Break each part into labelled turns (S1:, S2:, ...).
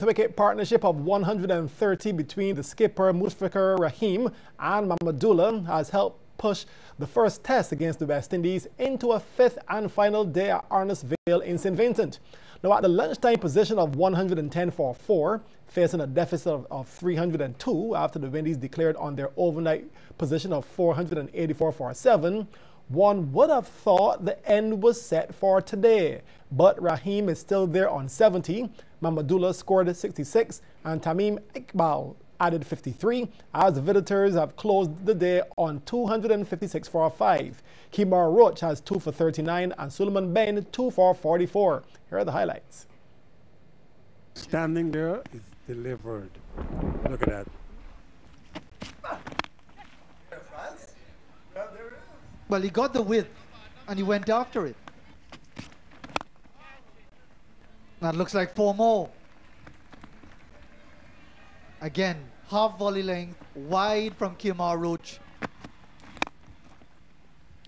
S1: with-wicket partnership of 130 between the skipper Musfiqur Rahim and Mamadullah has helped push the first test against the West Indies into a fifth and final day at Arnessville in St. Vincent. Now at the lunchtime position of 110 for 4, facing a deficit of 302 after the Windies declared on their overnight position of 484 for 7, one would have thought the end was set for today. But Rahim is still there on 70, Mamadullah scored 66, and Tamim Iqbal added 53, as the visitors have closed the day on 256 for 5. Kimar Roach has 2 for 39, and Suleiman Ben 2 for 44. Here are the highlights.
S2: Standing there is delivered. Look at that.
S3: Well, he got the width and he went after it. That looks like 4 more. Again, half volley length, wide from Kimar Roach.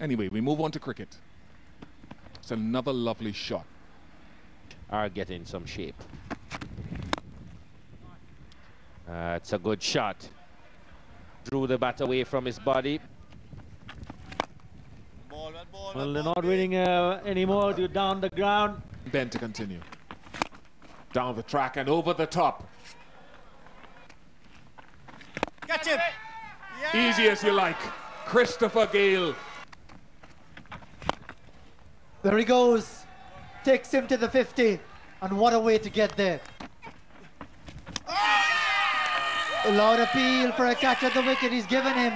S4: Anyway, we move on to cricket. It's another lovely shot.
S5: Are getting some shape. It's a good shot. Drew the bat away from his body.
S6: Well, they're not winning anymore. You're down the ground.
S4: Ben to continue. Down the track and over the top.
S7: Catch him!
S4: Yeah. Easy as you like. Christopher Gale.
S3: There he goes. Takes him to the 50. And what a way to get there. A loud appeal for a catch at the wicket. He's given him.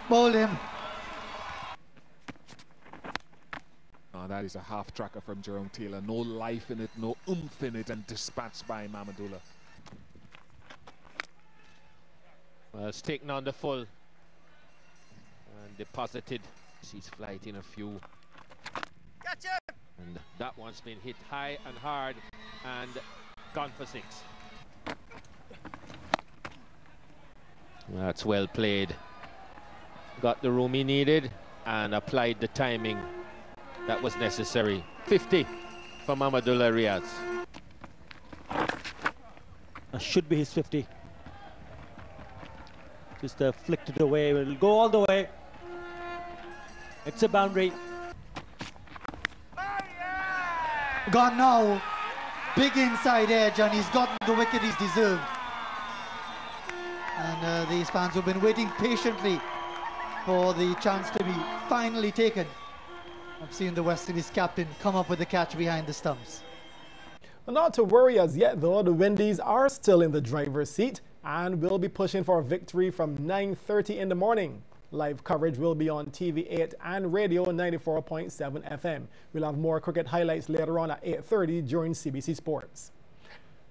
S3: Bowled him.
S4: Oh, that is a half tracker from Jerome Taylor. No life in it, no oomph in it, and dispatched by Mamadullah.
S5: Well, it's taken on the full and deposited. He's flighting a few.
S7: Catch him!
S5: And that one's been hit high and hard and gone for 6. That's well played. Got the room he needed and applied the timing that was necessary. 50 for Mamadullah Riaz.
S6: That should be his 50. Just flicked it away. It'll go all the way. It's a boundary.
S3: Gone now. Big inside edge, and he's gotten the wicket he's deserved. And these fans have been waiting patiently for the chance to be finally taken. I've seen the West Indies captain come up with the catch behind the stumps.
S1: Well, not to worry as yet, though. The Windies are still in the driver's seat and will be pushing for a victory from 9:30 in the morning. Live coverage will be on TV8 and radio 94.7 FM. We'll have more cricket highlights later on at 8:30 during CBC Sports.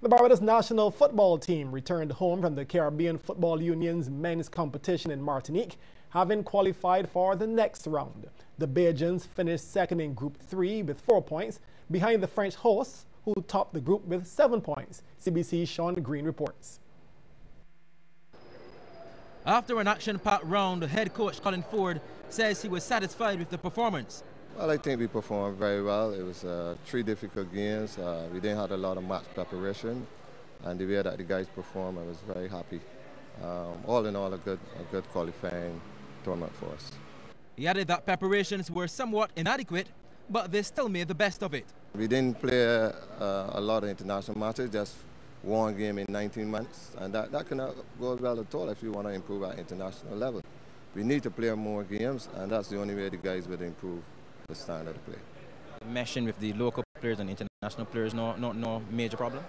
S1: The Barbados national football team returned home from the Caribbean Football Union's men's competition in Martinique, having qualified for the next round. The Bajans finished second in Group 3 with 4 points, behind the French hosts, who topped the group with 7 points. CBC's Sean Green reports.
S8: After an action-packed round, head coach Colin Ford says he was satisfied with the performance.
S9: Well, I think we performed very well. It was 3 difficult games. We didn't have a lot of match preparation, and the way that the guys performed, I was very happy. All in all, a good qualifying tournament for us.
S8: He added that preparations were somewhat inadequate, but they still made the best of it.
S9: We didn't play a lot of international matches, just 1 game in 19 months, and that cannot go well at all if you want to improve at international level. We need to play more games, and that's the only way the guys will improve the standard of play.
S8: Meshing with the local players and international players, no major problems?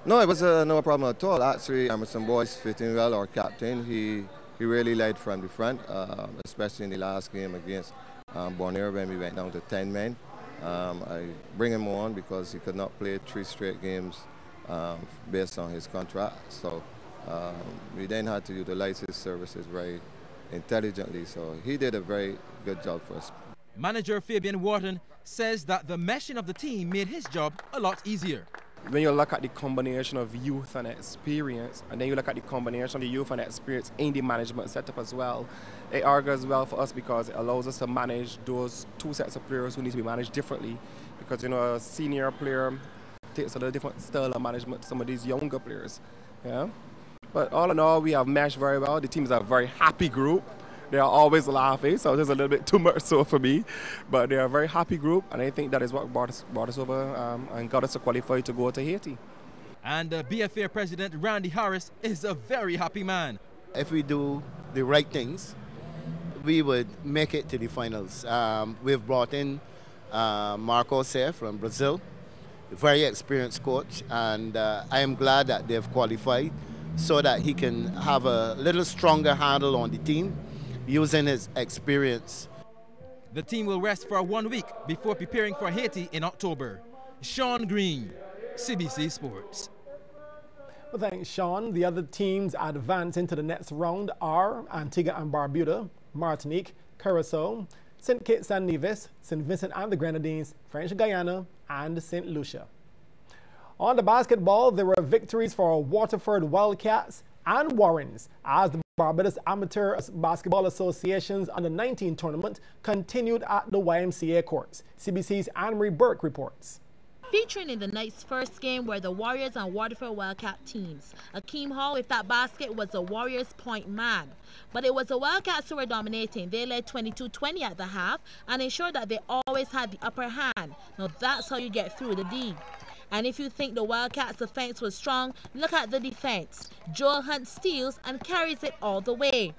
S9: No, it was no problem at all. Actually, Emerson Boyce fitting well, our captain. He really led from the front, especially in the last game against Bonaire when we went down to 10 men. I bring him on because he could not play 3 straight games based on his contract. So we then had to utilize his services very intelligently. So he did a very good job for us.
S8: Manager Fabian Wharton says that the meshing of the team made his job a lot easier.
S10: When you look at the combination of youth and experience, and then you look at the combination of the youth and experience in the management setup as well, it argues well for us because it allows us to manage those 2 sets of players who need to be managed differently because, you know, a senior player takes a little different style of management to some of these younger players. Yeah. But all in all, we have meshed very well. The team is a very happy group. They are always laughing, so it's a little bit too much so for me. But they are a very happy group, and I think that is what brought us over and got us to qualify to go to Haiti.
S8: And BFA President Randy Harris is a very happy man.
S11: If we do the right things, we would make it to the finals. We've brought in Marco Ser from Brazil, a very experienced coach, and I am glad that they've qualified so that he can have a little stronger handle on the team using his experience.
S8: The team will rest for 1 week before preparing for Haiti in October. Sean Green, CBC Sports.
S1: Well, thanks, Sean. The other teams advancing to the next round are Antigua and Barbuda, Martinique, Curacao, St. Kitts and Nevis, St. Vincent and the Grenadines, French Guiana, and St. Lucia. On the basketball, there were victories for Waterford Wildcats and Warrens as the Barbados Amateur Basketball Association's Under-19 tournament continued at the YMCA courts. CBC's Anne-Marie Burke reports.
S12: Featuring in the night's first game were the Warriors and Waterford Wildcat teams. Akeem Hall with that basket was the Warriors' point man. But it was the Wildcats who were dominating. They led 22-20 at the half and ensured that they always had the upper hand. Now that's how you get through the D. And if you think the Wildcats' offense was strong, look at the defense. Joel Hunt steals and carries it all the way.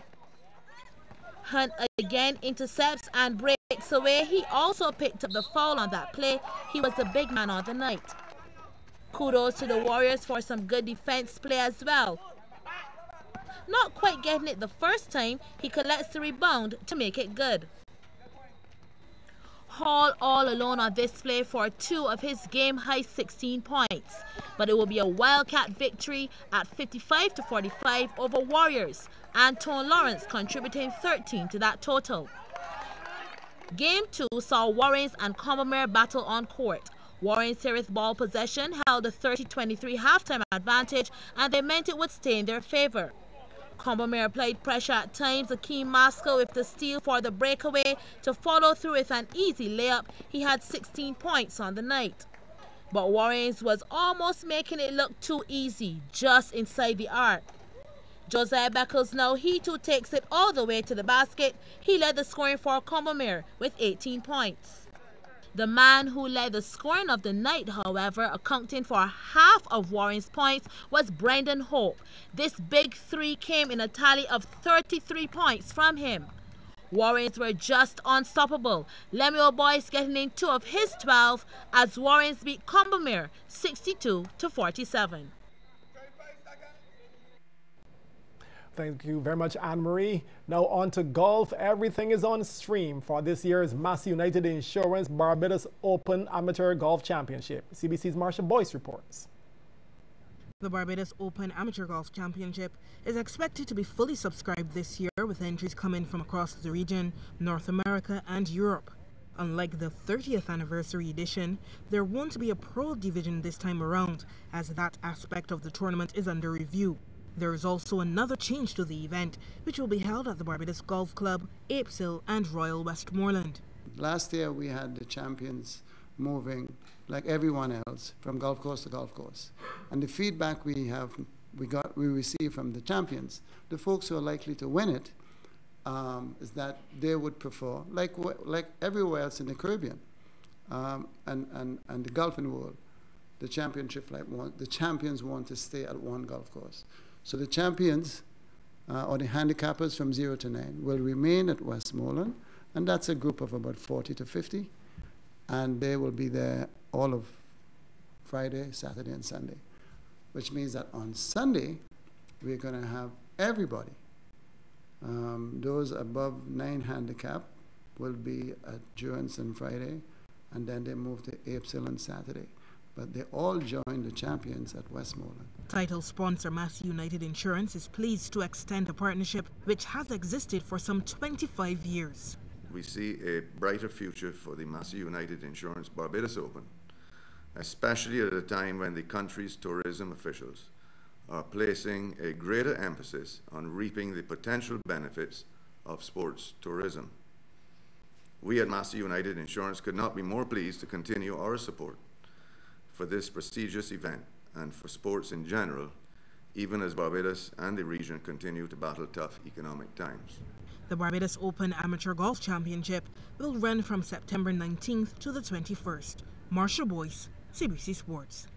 S12: Hunt again intercepts and breaks away. He also picked up the foul on that play. He was the big man on the night. Kudos to the Warriors for some good defense play as well. Not quite getting it the first time, he collects the rebound to make it good. Hall all alone on this play for 2 of his game-high 16 points. But it will be a Wildcat victory at 55-45 over Warriors. Anton Lawrence contributing 13 to that total. Game 2 saw Warrens and Combermere battle on court. Warrens' series ball possession held a 30-23 halftime advantage, and they meant it would stay in their favor. Combermere applied pressure at times. Akeem Masco with the steal for the breakaway to follow through with an easy layup. He had 16 points on the night. But Warrens was almost making it look too easy, just inside the arc. Josiah Beckles now, he too takes it all the way to the basket. He led the scoring for Combermere with 18 points. The man who led the scoring of the night, however, accounting for half of Warren's points, was Brendan Hope. This big 3 came in a tally of 33 points from him. Warrens were just unstoppable. Lemuel Boyce getting in 2 of his 12 as Warrens beat Combermere 62-47.
S1: Thank you very much, Anne-Marie. Now on to golf. Everything is on stream for this year's Massey United Insurance Barbados Open Amateur Golf Championship. CBC's Marcia Boyce reports.
S13: The Barbados Open Amateur Golf Championship is expected to be fully subscribed this year, with entries coming from across the region, North America and Europe. Unlike the 30th anniversary edition, there won't be a pro division this time around, as that aspect of the tournament is under review. There is also another change to the event, which will be held at the Barbados Golf Club, Apes Hill and Royal Westmoreland.
S14: Last year we had the champions moving, like everyone else, from golf course to golf course. And the feedback we received from the champions, the folks who are likely to win it, is that they would prefer, like everywhere else in the Caribbean and the golfing world, the championship, the champions want to stay at one golf course. So the champions, or the handicappers from 0 to 9, will remain at Westmoreland, and that's a group of about 40 to 50, and they will be there all of Friday, Saturday, and Sunday, which means that on Sunday, we're going to have everybody. Those above 9 handicap will be at Durance on Friday, and then they move to Apes Hill on Saturday. But they all join the champions at Westmoreland.
S13: Title sponsor Massey United Insurance is pleased to extend a partnership which has existed for some 25 years.
S15: We see a brighter future for the Massey United Insurance Barbados Open, especially at a time when the country's tourism officials are placing a greater emphasis on reaping the potential benefits of sports tourism. We at Massey United Insurance could not be more pleased to continue our support for this prestigious event and for sports in general, even as Barbados and the region continue to battle tough economic times.
S13: The Barbados Open Amateur Golf Championship will run from September 19th to the 21st. Marsha Boyce, CBC Sports.